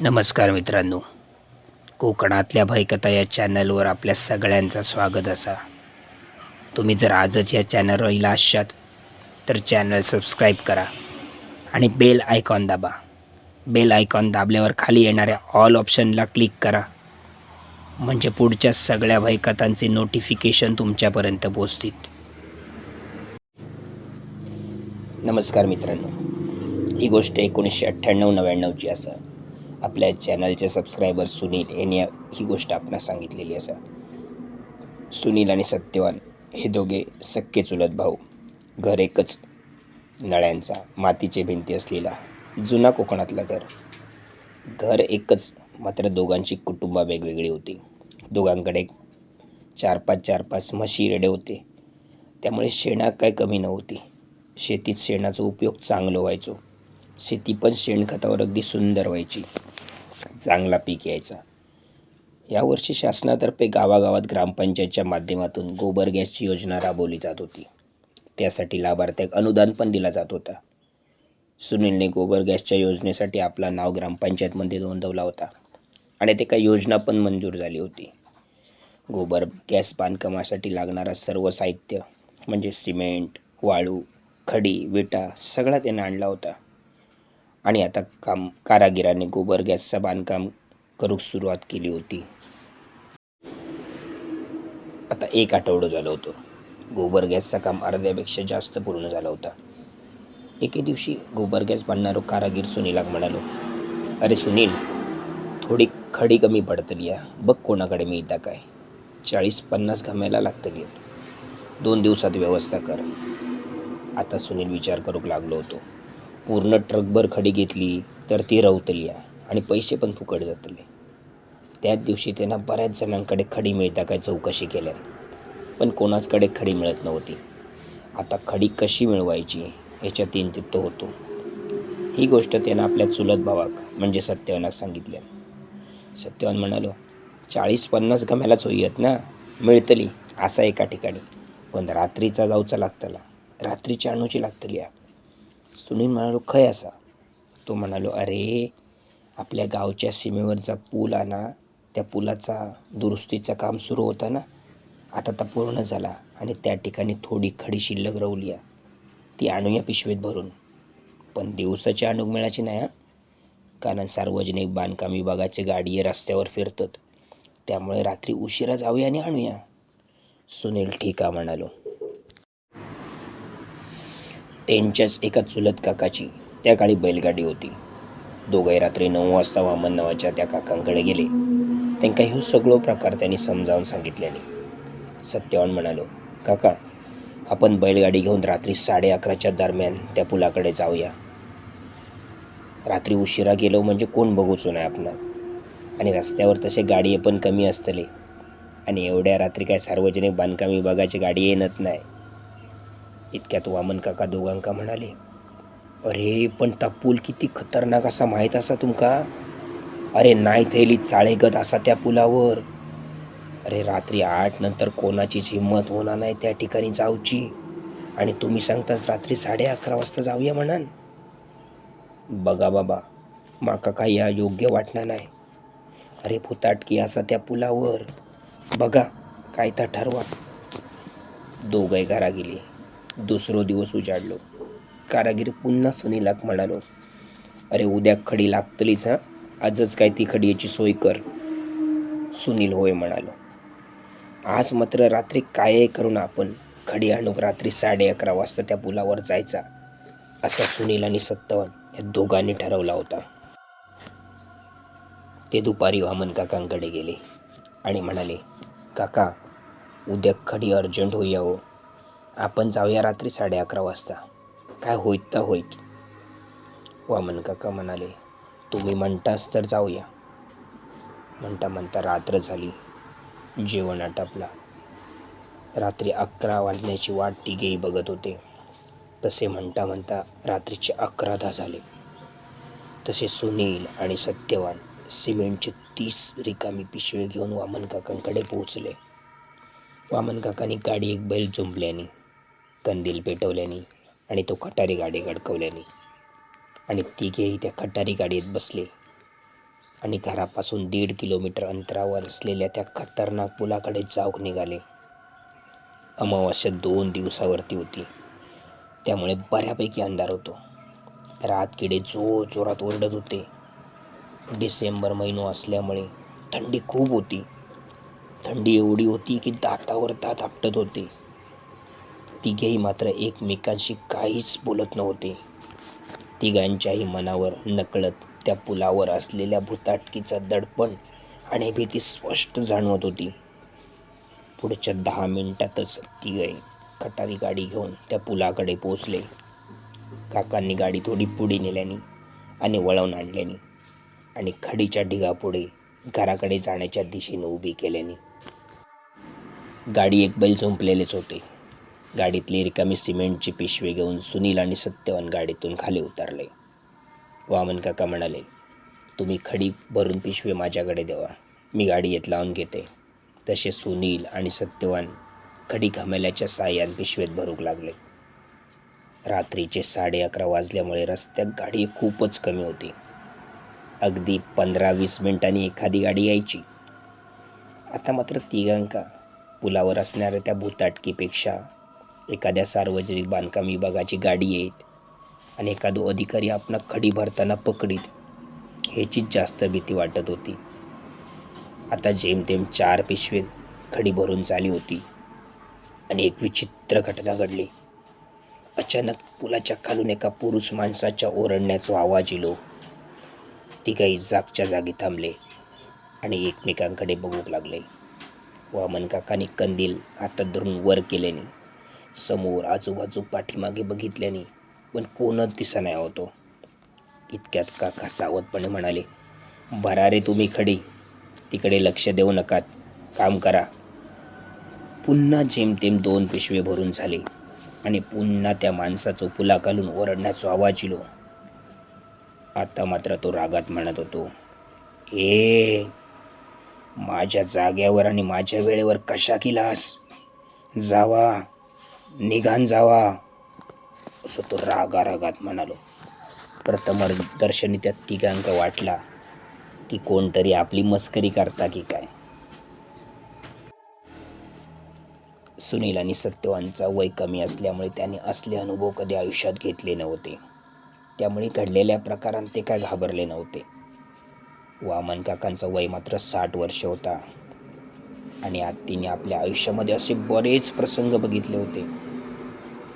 नमस्कार मित्रांनो, कोकणातल्या भयकथा या चॅनलवर आपल्या सगळ्यांचं स्वागत असा. तुम्ही जर आजच या चॅनलवर असाल तर चॅनल सबस्क्राईब करा आणि बेल आयकॉन दाबा. बेल आयकॉन दाबल्यावर खाली येणाऱ्या ऑल ऑप्शनला क्लिक करा, म्हणजे पुढच्या सगळ्या भयकथांचे नोटिफिकेशन तुमच्यापर्यंत पोहोचतील. नमस्कार मित्रांनो, ही गोष्ट 1998-99ची असा. आपल्या चॅनलचे सबस्क्रायबर सुनील यांनी ही गोष्ट आपणास सांगितलेली असा. सुनील आणि सत्यवान हे दोघे सख्खे चुलत भाऊ. घर एकच, नळ्यांचा मातीचे भिंती असलेला जुना कोकणातला घर एकच, मात्र दोघांची कुटुंबा वेगवेगळी होती. दोघांकडे 4-5 म्हशी रेडे होते, त्यामुळे शेणा काय कमी नव्हती. शेतीत शेणाचा उपयोग चांगला व्हायचो. शेती पण शेणखतावर अगदी सुंदर व्हायची, चांगला पीक यायचा. यावर्षी शासनातर्फे गावागावात ग्रामपंचायतच्या माध्यमातून गोबर गॅसची योजना राबवली जात होती. त्यासाठी लाभार्थ्याक अनुदान पण दिला जात होता. सुनीलने गोबर गॅसच्या योजनेसाठी आपला नाव ग्रामपंचायतमध्ये नोंदवला होता आणि ते काही योजना पण मंजूर झाली होती. गोबर गॅस बांधकामासाठी लागणारा सर्व साहित्य म्हणजे सिमेंट, वाळू, खडी, विटा सगळा त्याने आणला होता आणि आता कारागिराने गोबर गॅसचं बांधकाम करूक सुरुवात केली होती. आता 1 आठवडं झालं होतं. गोबर गॅसचं काम अर्ध्यापेक्षा जास्त पूर्ण झालं होतं. एके दिवशी गोबर गॅस बांधणारो कारागीर सुनीलाक म्हणालो, "अरे सुनील, थोडी खडी कमी पडतली या, बघ कोणाकडे मिळता काय. 40-50 घमेला लागतली, 2 दिवसात व्यवस्था कर." आता सुनील विचार करूक लागलो होतो. पूर्ण ट्रकभर खडी घेतली तर ती रवतली आणि पैसे पण फुकट जातले. त्याच दिवशी त्यांना बऱ्याच जणांकडे खडी मिळता काय चौकशी केल्या, पण कोणाचकडे खडी मिळत नव्हती. आता खडी कशी मिळवायची याच्या चिंतित होतो. ही गोष्ट त्यानं आपल्या चुलत भावाक म्हणजे सत्यवानाक सांगितल्या. सत्यवान म्हणालो, 40-50 घम्यालाच होईत ना, मिळतली असा एका ठिकाणी, पण रात्रीचा जाऊचा लागतला, रात्रीची आणूची लागतली. सुनील म्हणालो, खय असा? तो म्हणालो, अरे आपल्या गावच्या सीमेवरचा पूल ना, त्या पुलाचा दुरुस्तीचं काम सुरू होतं ना, आता पूर्ण झाला आणि त्या ठिकाणी थोडी खडी शिल्लक रवली. ती आणूया पिशवीत भरून, पण दिवसाची आणूक मिळायची नाही, कारण सार्वजनिक बांधकाम विभागाचे गाडी रस्त्यावर फिरतात, त्यामुळे रात्री उशिरा जाऊया आणि आणूया. सुनील ठीक आहे म्हणालो. त्यांच्याच एका चुलत काकाची त्या काळी बैलगाडी होती. दोघे रात्री 9 वाजता वामन नावाच्या त्या काकांकडे गेले. त्यांना ह्यो सगळो प्रकार त्यांनी समजावून सांगितल्याने. सत्यवान म्हणालो, काका, आपण बैलगाडी घेऊन रात्री 11:30च्या दरम्यान त्या पुलाकडे जाऊया. रात्री उशिरा गेलो म्हणजे कोण बघूच नाही आपणा, आणि रस्त्यावर तसे गाडी पण कमी असतले, आणि एवढ्या रात्री काय सार्वजनिक बांधकाम विभागाची गाडी येत नाही. इतक्यात वामन काका दोघांका म्हणाले, अरे पण ता पूल किती खतरनाक असा माहीत असा तुमका? अरे नाही थैली चाळेगत असा त्या पुलावर. अरे रात्री 8 नंतर कोणाचीच हिंमत होणार नाही त्या ठिकाणी जाऊची, आणि तुम्ही सांगताच रात्री 11:30 वाजता जाऊया म्हणान. बघा बाबा, माका काही या योग्य वाटणार नाही. अरे फुताटकी असा त्या पुलावर, बघा काय तर ठरवा. दोघे घरा गेली. दुसरो दिवस उजाडलो. कारागीर पुन्हा सुनीलाक म्हणालो, अरे उद्या खडी लागतलीच, आजच काय ती खडी याची सोय कर. सुनील होय म्हणालो. आज मात्र रात्री काय करून आपण खडी आणूक रात्री 11:30 वाजता त्या पुलावर जायचा, असा सुनील आणि सत्यवान या दोघांनी ठरवला होता. ते दुपारी वामन काकांकडे गेले आणि म्हणाले, काका, उद्या खडी अर्जंट होईया हो, आपण जाऊया रात्री 11:30 वाजता, काय होईत तर होईत. वामन काका म्हणाले, तुम्ही म्हणतास तर जाऊया. म्हणता म्हणता रात्र झाली. जेवण आटपला. रात्री 11 वाजण्याची वाट तिघेही बघत होते. तसे म्हणता म्हणता रात्रीचे 11:10 झाले. तसे सुनील आणि सत्यवान सिमेंटची 30 रिकामी पिशवी घेऊन वामन काकांकडे पोहोचले. वामन काकांनी गाडी एक बैल जुंपल्यानी, कंदील पेटवल्यानी आणि तो खटारी गाडी गडकवल्यानी, आणि तिघेही त्या खटारी गाडीत बसले. आणि घरापासून 1.5 किलोमीटर अंतरावर असलेल्या त्या खतरनाक पुलाकडे जाऊक निघाले. अमावास्या 2 दिवसावरती होती, त्यामुळे बऱ्यापैकी अंधार होतो. रातकिडे जोरात ओरडत होते. डिसेंबर महिना असल्यामुळे थंडी खूप होती. थंडी एवढी होती की दातावर दात आपटत होते. तिघेही मात्र एकमेकांशी काहीच बोलत नव्हते. तिघांच्याही मनावर नकळत त्या पुलावर असलेल्या भुताटकीचा दडपण आणि भीती स्पष्ट जाणवत होती. पुढच्या 10 मिनिटातच तिघे खटारी गाडी घेऊन त्या पुलाकडे पोचले. काकांनी गाडी थोडी पुढे नेल्याने आणि वळवून आणल्याने आणि खडीच्या ढिगापुढे घराकडे जाण्याच्या दिशेने उभी केल्याने गाडी एक बैल झोंपलेलेच होते. गाडीतली रिकामी सिमेंटची पिशवी घेऊन सुनील आणि सत्यवान गाडीतून खाली उतरले. वामन काका म्हणाले, तुम्ही खडी भरून पिशवी माझ्याकडे देवा, मी गाडी येत लावून घेते. तसे सुनील आणि सत्यवान खडी घमेल्याच्या साह्याने पिशवीत भरूक लागले. रात्रीचे 11:30 वाजल्यामुळे रस्त्यात गाडी खूपच कमी होती. अगदी 15-20 मिनिटांनी एखादी गाडी यायची. आता मात्र तिघांका पुलावर असणाऱ्या त्या भुताटकीपेक्षा एखाद्या सार्वजनिक बांधकाम विभागाची गाडी येत आणि एखादो अधिकारी आपणा खडी भरताना पकडीत, ह्याचीच जास्त भीती वाटत होती. आता जेमतेम 4 पिशवी खडी भरून झाली होती आणि एक विचित्र घटना घडली. अचानक पुलाच्या खालून एका पुरुष माणसाच्या ओरडण्याचा आवाज येलो. तिघाही जागच्या जागी थांबले आणि एकमेकांकडे बघू लागले. वामन काकांनी कंदील हातात धरून वर केल्याने, समोर आजूबाजू पाठीमागे बघितल्याने पण कोणच दिसेना होतो. इतक्यात काका सावधपणे म्हणाले, भरा रे तुम्ही खडी, तिकडे लक्ष देऊ नका, काम करा. पुन्हा जेमतेम 2 पिशवे भरून झाले आणि पुन्हा त्या माणसाचं पुलाखालून ओरडण्याचा आवाज येलो. आता मात्र तो रागात म्हणत होतो, माझ्या जाग्यावर आणि माझ्या वेळेवर कशा केलास? जावा, निघान जावा, असं तो रागात म्हणालो. प्रथमदर्शनी त्या तिघांका वाटला की कोणतरी आपली मस्करी करता की काय. सुनील आणि सत्यवानचा वय कमी असल्यामुळे त्याने असले अनुभव कधी आयुष्यात घेतले नव्हते. त्यामुळे घडलेल्या प्रकारांत ते काय घाबरले नव्हते. वामन काकांचं वय मात्र 60 वर्ष होता आणि तिने आपल्या आयुष्यामध्ये असे बरेच प्रसंग बघितले होते.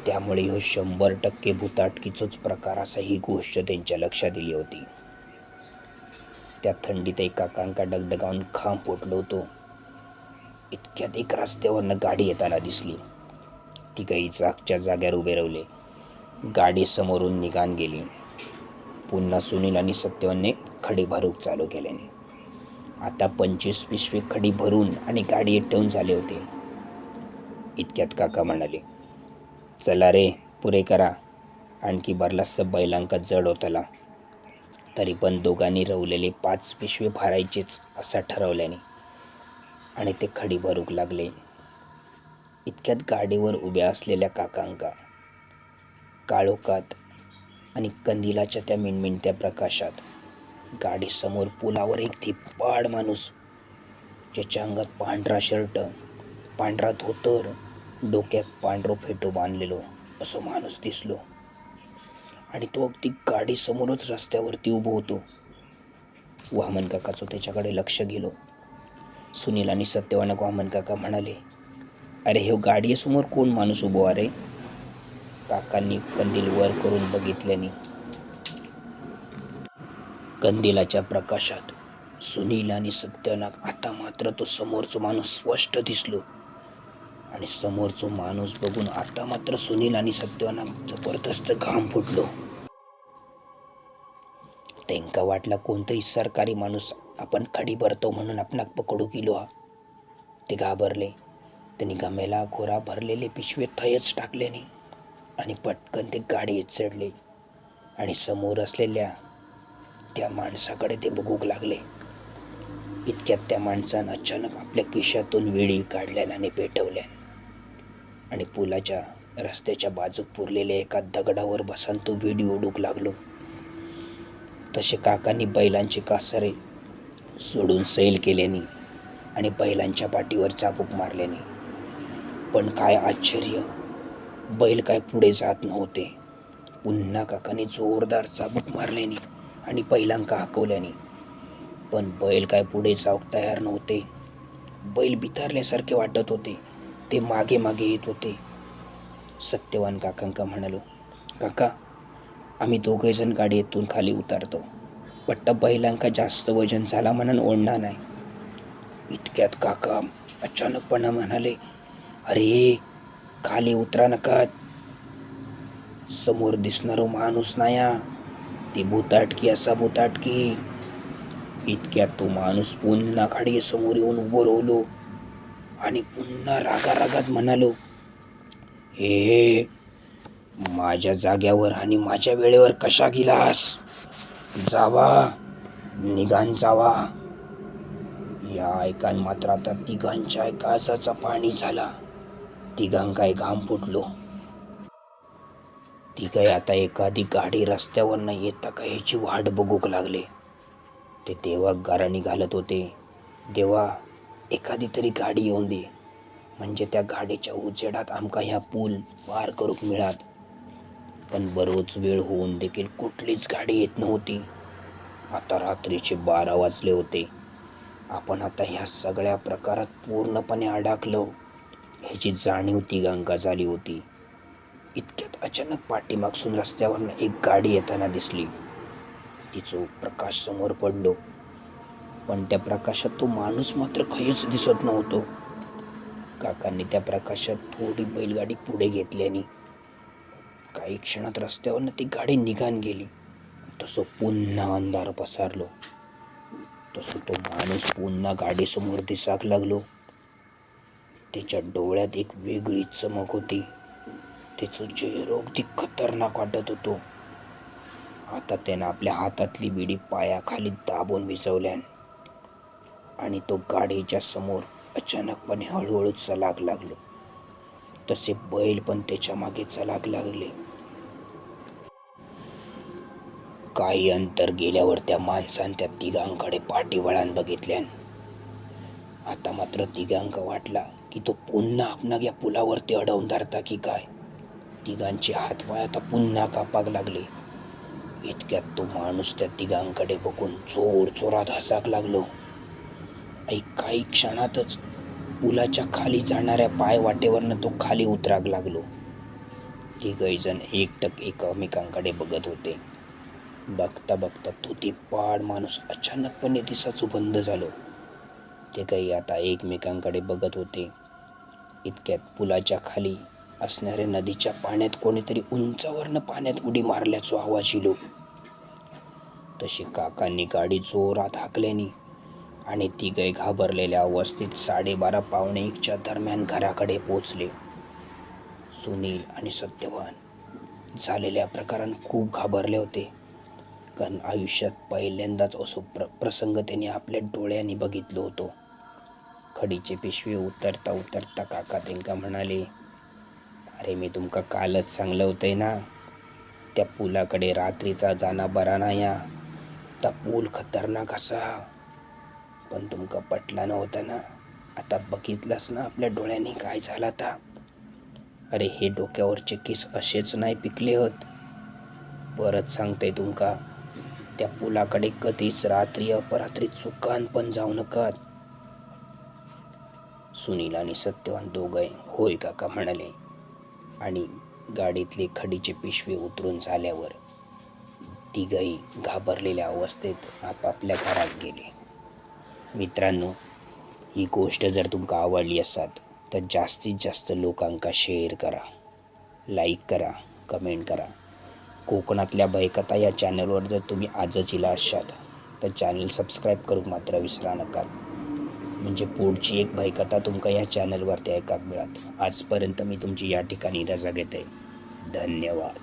त्यामुळे ह्यो 100% भुताटकीचोच प्रकार असा ही गोष्ट त्यांच्या लक्षात दिली होती. त्या थंडीत एक काकांका डगडगावून खांब फुटलो होतो. इतक्यात एक रस्त्यावरनं गाडी येताना दिसली. ती काही जागच्या जाग्यावर उभे राहिले. गाडी समोरून निघान गेली. पुन्हा सुनील आणि सत्यवानने खडी भरूक चालू केल्याने आता 25 पिशवी खडी भरून आणि गाडीत ठेवून झाले होते. इतक्यात काका म्हणाले, चला रे, पुरे करा, आणखी भरलास तर बैलांका जड होतला. तरी पण दोघांनी रवलेले 5 पिशवे भरायचेच असा ठरवल्याने आणि ते खडी भरूक लागले. इतक्यात गाडीवर उभ्या असलेल्या काकांका काळोखात आणि कंदिलाच्या त्या मिणमिणत्या प्रकाशात गाडी समोर पुलावर एक धिप्पाड माणूस, ज्याच्या अंगात पांढरा शर्ट, पांढरा धोतर, डोक्यात पांढरं फेटो बांधलेलो असं माणूस दिसलो. आणि तो अगदी गाडी समोरच रस्त्यावरती उभो होतो. वामन काकाचं त्याच्याकडे लक्ष गेलो. सुनील आणि सत्यवानक वामन काका म्हणाले, अरे ह्यो गाडीसमोर कोण माणूस उभो अरे? काकांनी कंदील वर करून बघितल्याने कंदिलाच्या प्रकाशात सुनील आणि सत्यवानक आता मात्र तो समोरचा माणूस स्पष्ट दिसलो. आणि समोरचा माणूस बघून आता मात्र सुनील आणि सत्यवानक जबरदस्त घाम फुटलो. त्यांका वाटला कोणतरी सरकारी माणूस आपण खडी भरतो म्हणून आपणाक पकडू गेलो हा. ते घाबरले. त्यांनी गमेला खोरा भरलेले पिशवे थयच टाकल्याने आणि पटकन ते गाडीत चढले आणि समोर असलेल्या त्या माणसाकडे ते बघूक लागले. इतक्यात त्या माणसानं अचानक आपल्या खिशातून विळी काढल्याने आणि पेटवल्या आणि पुलाच्या रस्त्याच्या बाजूक पुरलेल्या एका दगडावर बसून तो विडी ओढूक लागलो. तसे काकांनी बैलांचे कासारे सोडून सैल केल्याने आणि बैलांच्या पाठीवर चाबूक मारल्याने. पण काय आश्चर्य, बैल काय पुढे जात नव्हते. पुन्हा काकाने जोरदार चाबूक मारल्याने आणि बैलांका हाकवल्याने. पण बैल काय पुढे जाऊक तयार नव्हते. बैल बिथरल्यासारखे वाटत होते. ते मागे मागे येत होते. सत्यवान काकांका म्हणालो, काका, आम्ही दोघेजण गाडीतून खाली उतरतो. वाटतं बैलांका जास्त वजन झाला म्हणून ओढणार नाही. इतक्यात काका अचानकपणे म्हणाले, अरे खाली उतरा नका. समोर दिसणारो माणूस नाया, ती भूताटकी असा भूताटकी. इतक्यात तो माणूस पुन्हा गाडी समोर येऊन उभं राहिलो आणि पुन्हा रागारागात म्हणालो, हे माझ्या जाग्यावर आणि माझ्या वेळेवर कशा गेलास? जावा, निघान जावा. या ऐकान मात्र आता तिघांच्या काळजाचा पाणी झाला. तिघांकाय घाम फुटलो. तिघाही आता एखादी गाडी रस्त्यावर न येता का ह्याची वाट बघूक लागले. ते देवा गाराणी घालत होते, देवा एखादी तरी गाडी येऊन दे, म्हणजे त्या गाडीच्या उजेडात आमका ह्या पूल पार करूक मिळात. पण बरोच वेळ होऊन देखील कुठलीच गाडी येत नव्हती. आता रात्रीचे 12 वाजले होते. आपण आता ह्या सगळ्या प्रकारात पूर्णपणे अडकलो ह्याची जाणीव तिघांका झाली होती. इतक्यात अचानक पाठीमागसून रस्त्यावरनं एक गाडी येताना दिसली. तिचो प्रकाश समोर पडलो, पण त्या प्रकाशात तो माणूस मात्र खयच दिसत नव्हतो. काकांनी त्या प्रकाशात थोडी बैलगाडी पुढे घेतल्याने काही क्षणात रस्त्यावरनं ती गाडी निघान गेली. तसं पुन्हा अंधार पसरलो. तसं तो माणूस पुन्हा गाडीसमोर दिसाक लागलो. त्याच्या डोळ्यात एक वेगळी चमक होती. त्याचं चेहरा अगदी खतरनाक वाटत होतो. आता त्यानं आपल्या हातातली बिडी पायाखाली दाबून विझवल्यान आणि तो गाडीच्या समोर अचानकपणे हळूहळू चलाक लागलो. तसे बैल पण त्याच्या मागे चलाक लागले. काही अंतर गेल्यावर त्या माणसानं त्या तिघांकडे पाठीवळान बघितल्यान. आता मात्र तिघांका वाटला की तो पुन्हा आपणाक या पुलावरती अडवून धरता की काय. तिघांचे हातपाय आता पुन्हा कापाक लागले. इतक्यात तो माणूस त्या तिघांकडे बघून जोर जोरात हसाक लागलो. काही क्षणातच पुलाच्या खाली जाणाऱ्या पायवाटेवरनं तो खाली उतराक लागलो. तिघही जण एकटक एकमेकांकडे बघत होते. बघता बघता तो ती पाड माणूस अचानकपणे दिसायचो बंद झालो. ते काही आता एकमेकांकडे बघत होते. इतक्यात पुलाच्या खाली असणाऱ्या नदीच्या पाण्यात कोणीतरी उंचावरनं पाण्यात उडी मारल्याचो आवाज येलो. तशी काकांनी गाडी जोरात हाकल्यानी आणि तिघही घाबरलेल्या अवस्थेत 12:30 पावणे 1च्या दरम्यान घराकडे पोचले. सुनील आणि सत्यवान झालेल्या प्रकारानं खूप घाबरले होते, कारण आयुष्यात पहिल्यांदाच असो प्रसंग त्यांनी आपल्या डोळ्यांनी बघितलो होतो. खडीचे पिशवे उतरता उतरता काका त्यांका म्हणाले, अरे मी तुमका कालच सांगलं होतंय ना, त्या पुलाकडे रात्रीचा जाणा बरा नाही. त्या पूल खतरनाक असा. पण तुमका पटला नव्हता ना. आता बघितलंस ना आपल्या डोळ्यांनी काय झालं आता. अरे हे डोक्यावरचे केस असेच नाही पिकले होत. परत सांगते तुमका, त्या पुलाकडे कधीच रात्री अपरात्री चुकान पण जाऊ नका. सुनील आणि सत्यवान दोघे होय काका म्हणाले आणि गाडीतले खडीचे पिशवे उतरून झाल्यावर तिघही घाबरलेल्या अवस्थेत आपापल्या घरात गेले. मित्रांनो, ही गोष्ट जर तुमका आवडली असात तर जास्तीत जास्त लोकांका शेअर करा, लाईक करा, कमेंट करा. कोकणातल्या भयकथा या चॅनलवर जर तुम्ही आजच इला असाल तर चॅनल सबस्क्राईब करूक मात्र विसरा नका, म्हणजे पुढची एक भयकथा तुमका या चॅनलवरती ऐकाक मिळत. आजपर्यंत मी तुमची या ठिकाणी रजा घेते. धन्यवाद.